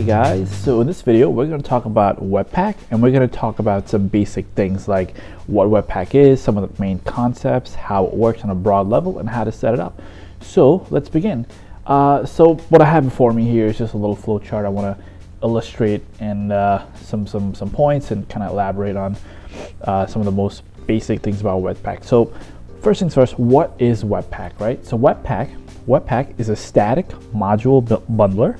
guys, so in this video we're going to talk about Webpack, and we're going to talk about some basic things like what Webpack is, some of the main concepts, how it works on a broad level, and how to set it up. So let's begin. So what I have before me here is just a little flow chart. I want to illustrate and some points and kind of elaborate on some of the most basic things about Webpack. So first things first, what is Webpack, right? So Webpack is a static module bundler.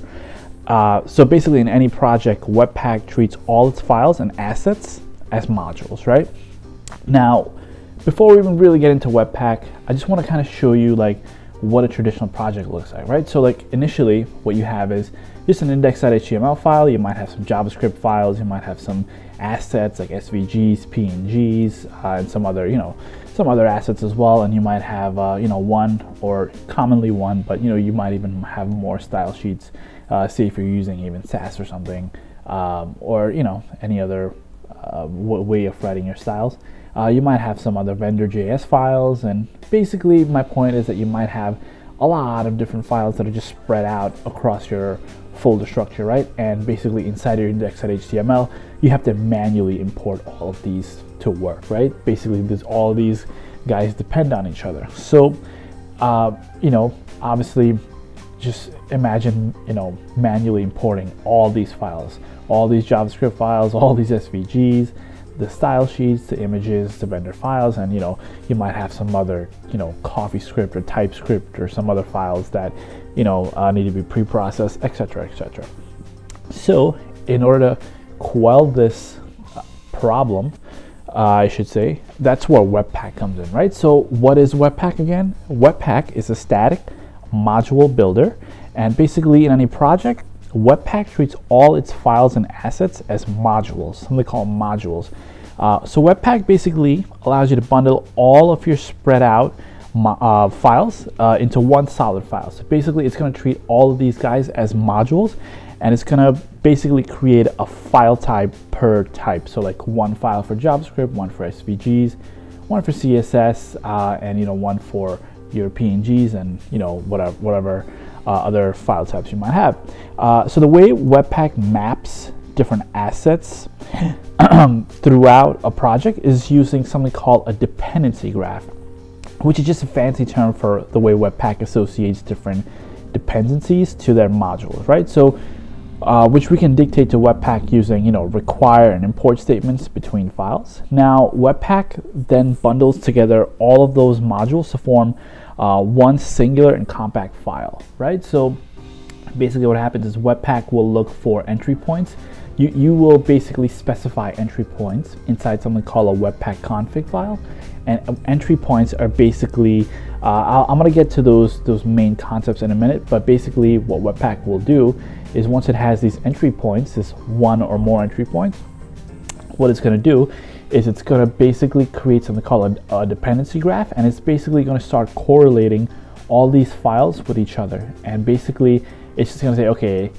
So basically in any project, Webpack treats all its files and assets as modules, right? Now, before we even really get into Webpack, I just want to kind of show you like what a traditional project looks like, right? So like initially what you have is just an index.html file. You might have some JavaScript files, you might have some assets like SVGs, PNGs, and some other, some other assets as well. And you might have, one or commonly one, but you might even have more style sheets. Say if you're using even Sass or something, or any other way of writing your styles. You might have some other vendor.js files, and basically my point is that you might have a lot of different files that are just spread out across your folder structure, right? And basically inside your index.html, you have to manually import all of these to work, right? Basically, all these guys depend on each other. So, obviously, just imagine, manually importing all these files, all these JavaScript files, all these SVGs, the style sheets, the images, the vendor files, and you might have some other, CoffeeScript or TypeScript or some other files that, need to be pre-processed, etc., etc. So in order to quell this problem, I should say, that's where Webpack comes in, right? So what is Webpack again? Webpack is a static module builder, and basically in any project, Webpack treats all its files and assets as modules, something called modules. So Webpack basically allows you to bundle all of your spread out files into one solid file. So basically it's going to treat all of these guys as modules, and it's going to basically create a file type per type. So like one file for JavaScript, one for SVGs, one for CSS, and one for your PNGs and whatever other file types you might have. So the way Webpack maps different assets throughout a project is using something called a dependency graph, which is just a fancy term for the way Webpack associates different dependencies to their modules, right? So which we can dictate to Webpack using require and import statements between files. Now Webpack then bundles together all of those modules to form one singular and compact file, right? So basically what happens is Webpack will look for entry points. You will basically specify entry points inside something called a Webpack config file, and entry points are basically I'm going to get to those main concepts in a minute, but basically what Webpack will do is once it has these entry points, this one or more entry points, what it's going to do is it's going to basically create something called a dependency graph, and it's basically going to start correlating all these files with each other. And basically it's just going to say, okay,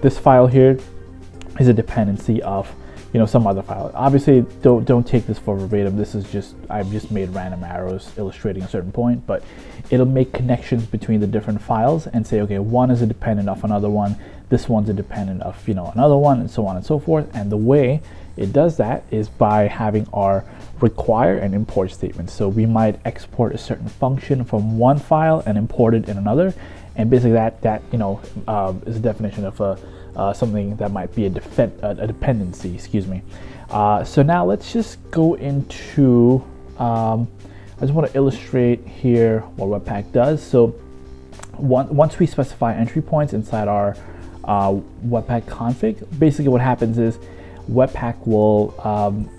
this file here is a dependency of some other file. Obviously don't take this for verbatim. This is just, I've just made random arrows illustrating a certain point, but it'll make connections between the different files and say, okay, one is a dependent of another one, this one's a dependent of another one, and so on and so forth. And the way it does that is by having our require and import statements. So we might export a certain function from one file and import it in another, and basically that is a definition of something that might be a dependency, excuse me. So now let's just go into, I just want to illustrate here what Webpack does. So once we specify entry points inside our Webpack config, basically what happens is Webpack will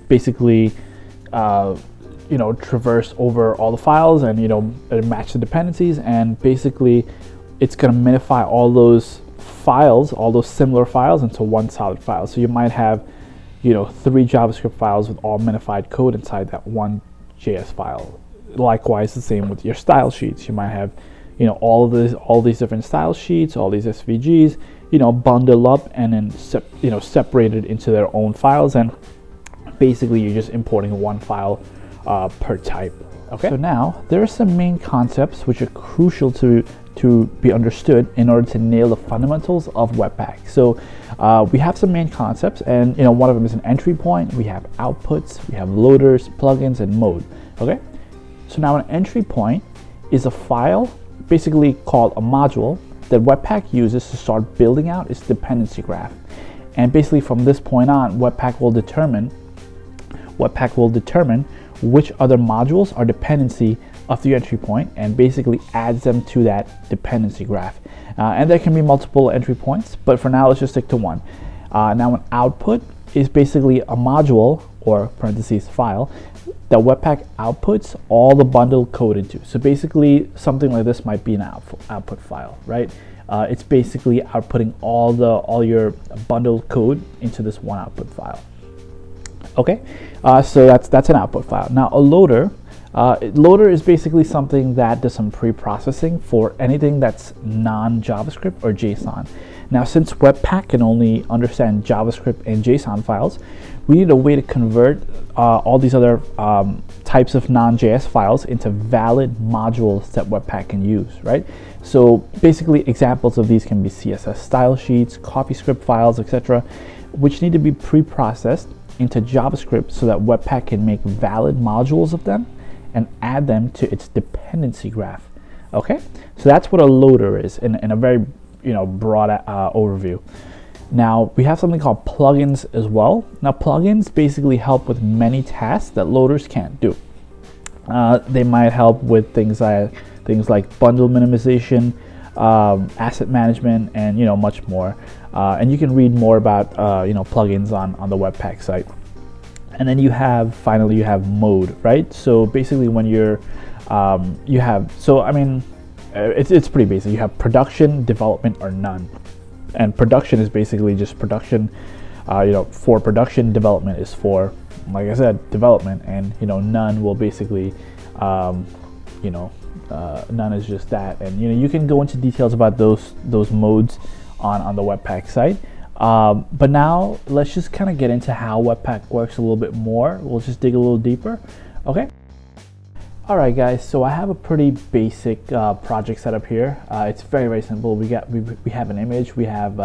basically traverse over all the files and match the dependencies, and basically it's going to minify all those files, all those similar files, into one solid file. So you might have 3 JavaScript files with all minified code inside that one JS file. Likewise, the same with your style sheets. You might have all these different style sheets, all these SVGs, bundle up and then separated into their own files, and basically you're just importing one file per type. Okay, so now there are some main concepts which are crucial to to be understood in order to nail the fundamentals of Webpack. So we have some main concepts, and one of them is an entry point. We have outputs, we have loaders, plugins, and mode. Okay, so now an entry point is a file, basically called a module, that Webpack uses to start building out its dependency graph. And basically from this point on, Webpack will determine which other modules are dependency of the entry point, and basically adds them to that dependency graph. And there can be multiple entry points, but for now let's just stick to one. Now an output is basically a module, or parentheses file, that Webpack outputs all the bundled code into. So basically something like this might be an output file, right? It's basically outputting all your bundled code into this one output file. Okay, so that's an output file. Now a loader is basically something that does some pre-processing for anything that's non-JavaScript or JSON. Now since Webpack can only understand JavaScript and JSON files, we need a way to convert all these other types of non-JS files into valid modules that Webpack can use, right? So basically examples of these can be CSS style sheets, CoffeeScript files, etc., which need to be pre-processed into JavaScript so that Webpack can make valid modules of them and add them to its dependency graph. Okay, so that's what a loader is in a very broad overview. Now we have something called plugins as well. Now plugins basically help with many tasks that loaders can't do. They might help with things like bundle minimization, asset management, and much more. And you can read more about plugins on the Webpack site. And then finally you have mode, right? So basically when it's pretty basic. You have production, development, or none. And production is basically just production. For production, development is for, like I said, development, and none will basically, none is just that. And you can go into details about those modes on the Webpack site. But now let's just kind of get into how Webpack works a little bit more. We'll just dig a little deeper. Okay. All right, guys. So I have a pretty basic project setup here. It's very, very simple. We have an image. We have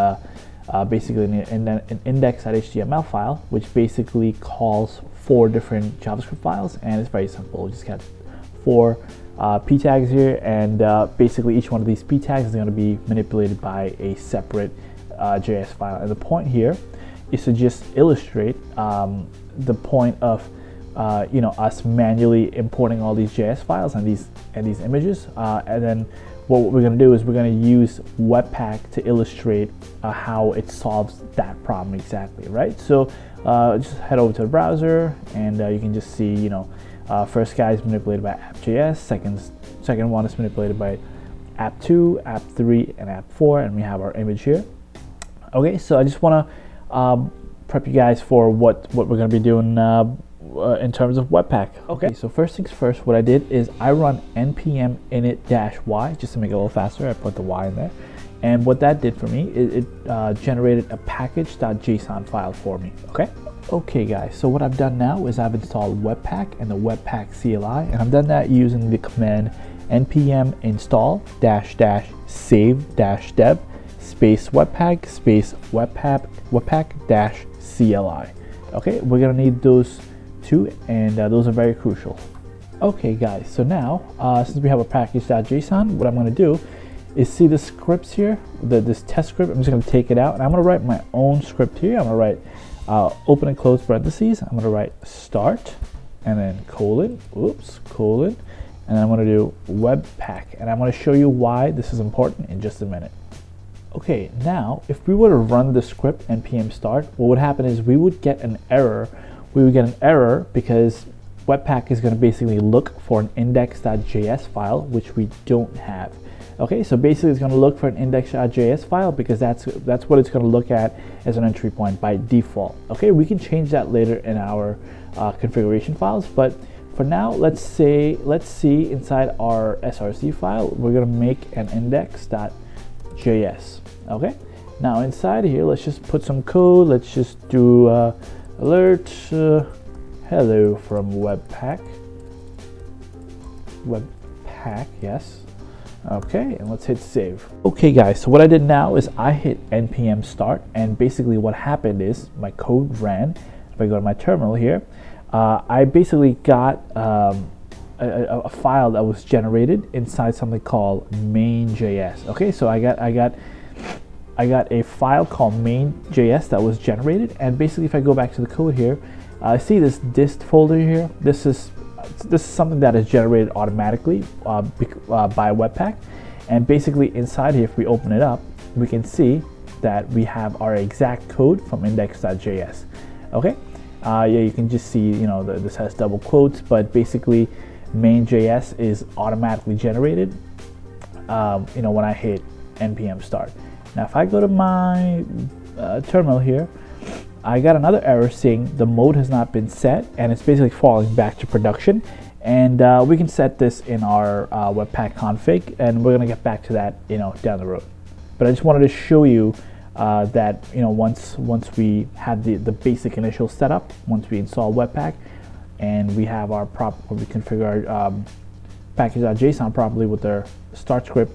basically an index.html file, which basically calls 4 different JavaScript files, and it's very simple. We just got 4 p tags here, and basically each one of these p tags is going to be manipulated by a separate JS file. And the point here is to just illustrate the point of us manually importing all these JS files and these images, and then what we're going to do is we're going to use Webpack to illustrate how it solves that problem exactly, right? So just head over to the browser, and you can just see, first guy is manipulated by app.js, second one is manipulated by app2, app3, and app4, and we have our image here. Okay, so I just want to prep you guys for what we're going to be doing in terms of Webpack. Okay, so first things first, what I did is I run npm init-y just to make it a little faster. I put the y in there, and what that did for me is it generated a package.json file for me. Okay guys, so what I've done now is I've installed Webpack and the Webpack CLI, and I've done that using the command npm install --save-dev space Webpack space Webpack-CLI. Okay, we're gonna need those two, and those are very crucial. Okay guys, so now since we have a package.json, what I'm going to do is see the scripts here, this test script. I'm just going to take it out, and I'm going to write my own script here. I'm going to write open and close parentheses. I'm going to write start, and then colon, and then I'm going to do Webpack, and I'm going to show you why this is important in just a minute. Okay, now if we were to run the script npm start, what would happen is we would get an error. We would get an error because Webpack is going to basically look for an index.js file, which we don't have. Okay, so basically it's going to look for an index.js file because that's what it's going to look at as an entry point by default. Okay, we can change that later in our configuration files, but for now, let's see inside our src file, we're going to make an index.js. Okay, now inside here, let's just put some code. Let's just do alert hello from Webpack, yes, Okay, and let's hit save. Okay guys, so what I did now is I hit npm start, and basically what happened is my code ran. If I go to my terminal here, I basically got a file that was generated inside something called main.js. Okay, so I got a file called main.js that was generated, and basically if I go back to the code here, I see this dist folder here. This is something that is generated automatically by Webpack, and basically inside here, if we open it up, we can see that we have our exact code from index.js. Okay, yeah, you can just see, you know, this has double quotes, but basically main.js is automatically generated, you know, when I hit npm start. Now if I go to my terminal here, I got another error saying the mode has not been set, and it's basically falling back to production. And we can set this in our Webpack config, and we're gonna get back to that, you know, down the road. But I just wanted to show you that, you know, once we had the basic initial setup, once we install Webpack, and we have our we configure our package.json properly with our start script,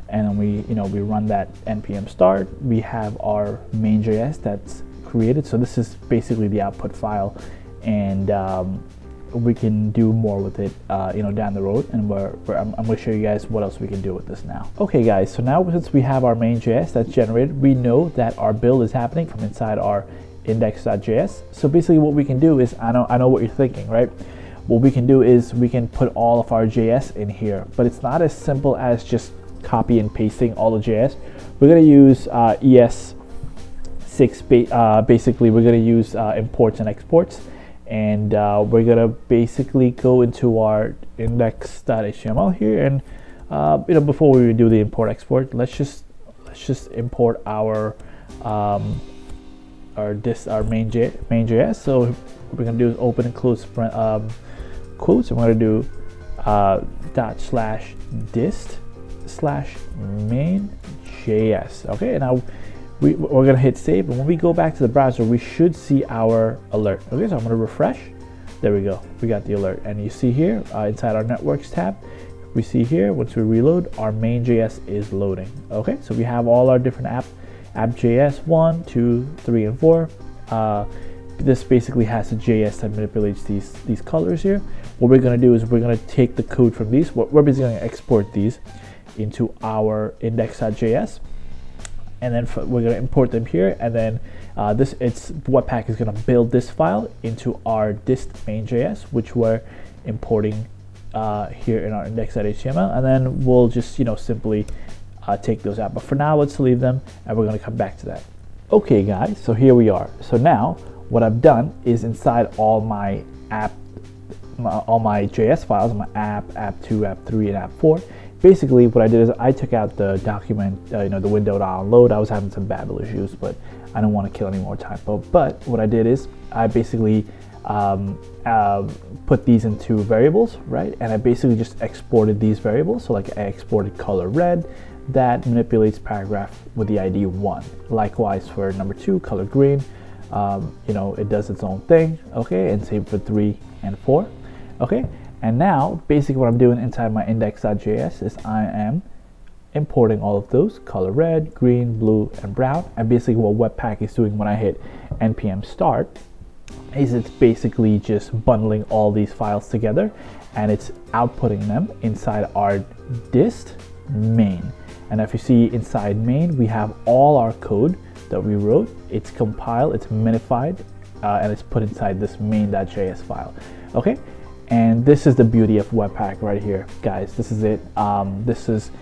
and then we run that npm start, we have our main.js that's created. So this is basically the output file, and we can do more with it, you know, down the road. And I'm going to show you guys what else we can do with this now. Okay, guys. So now since we have our main.js that's generated, we know that our build is happening from inside our index.js. So basically, what we can do is, I know what you're thinking, right? What we can do is we can put all of our JS in here, but it's not as simple as just copy and pasting all the JS. We're going to use ES6. Basically, we're going to use imports and exports, and we're going to basically go into our index.html here, and you know, before we do the import export, let's just import our main.js. So what we're going to do is open and close quotes, and we're going to do /dist/main.js. Okay, and now we're going to hit save, and when we go back to the browser, we should see our alert. Okay, so I'm going to refresh. There we go, we got the alert, and you see here inside our networks tab, we see here once we reload, our main.js is loading. Okay, so we have all our different app.js 1, 2, 3, and 4. This basically has a JS that manipulates these colors here. What we're going to do is we're going to take the code from these. We're basically going to export these into our index.js, and then we're going to import them here, and then Webpack is going to build this file into our dist main.js, which we're importing here in our index.html, and then we'll just, you know, simply take those out. But for now, let's leave them, and we're going to come back to that. Okay, guys, so here we are. So now what I've done is inside all my JS files, my app2, app3, and app4. Basically, what I did is I took out the document, you know, the window.onload. I was having some Babel issues, but I don't want to kill any more time. But what I did is I basically put these into variables, right? And I basically just exported these variables. So like I exported color red, that manipulates paragraph with the ID 1. Likewise for number 2, color green, you know, it does its own thing. Okay, and same for 3 and 4. Okay. And now, basically what I'm doing inside my index.js is I am importing all of those, color red, green, blue, and brown. And basically what Webpack is doing when I hit npm start is it's basically just bundling all these files together, and it's outputting them inside our dist main. And if you see inside main, we have all our code that we wrote. It's compiled, it's minified, and it's put inside this main.js file. Okay. And this is the beauty of Webpack right here, guys. This is it. This is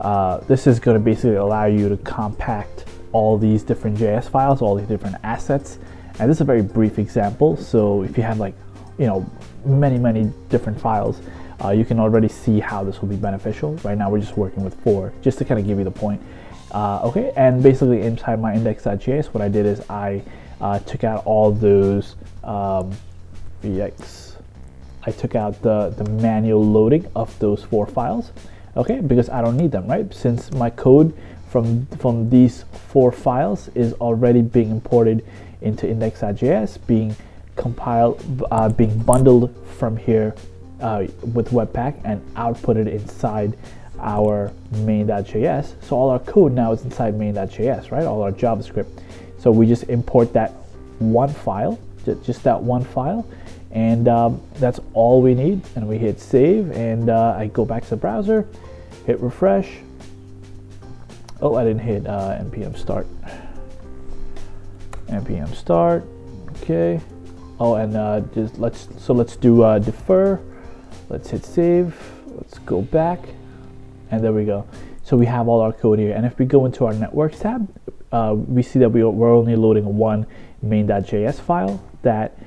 going to basically allow you to compact all these different JS files, all these different assets. And this is a very brief example. So if you have, like, you know, many different files, you can already see how this will be beneficial. Right now, we're just working with 4, just to kind of give you the point. Okay, and basically inside my index.js, what I did is I took out all those I took out the manual loading of those 4 files, okay, because I don't need them, right? Since my code from these 4 files is already being imported into index.js, being compiled, being bundled from here with Webpack and outputted inside our main.js. So all our code now is inside main.js, right? All our JavaScript. So we just import that one file, just that one file, and that's all we need. And we hit save, and I go back to the browser, hit refresh. Oh, I didn't hit npm start. npm start. Okay. Oh, and let's do defer. Let's hit save. Let's go back, and there we go. So we have all our code here. And if we go into our networks tab, we see that we're only loading one main.js file that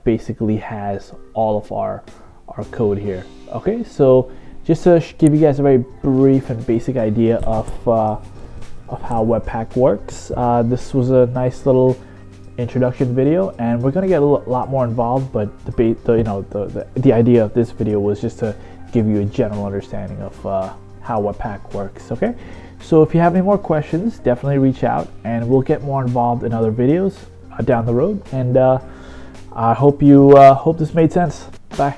basically has all of our code here. Okay, so just to give you guys a very brief and basic idea of how Webpack works, this was a nice little introduction video, and we're gonna get a lot more involved. But the idea of this video was just to give you a general understanding of how Webpack works. Okay, so if you have any more questions, definitely reach out, and we'll get more involved in other videos down the road. And I hope this made sense. Bye.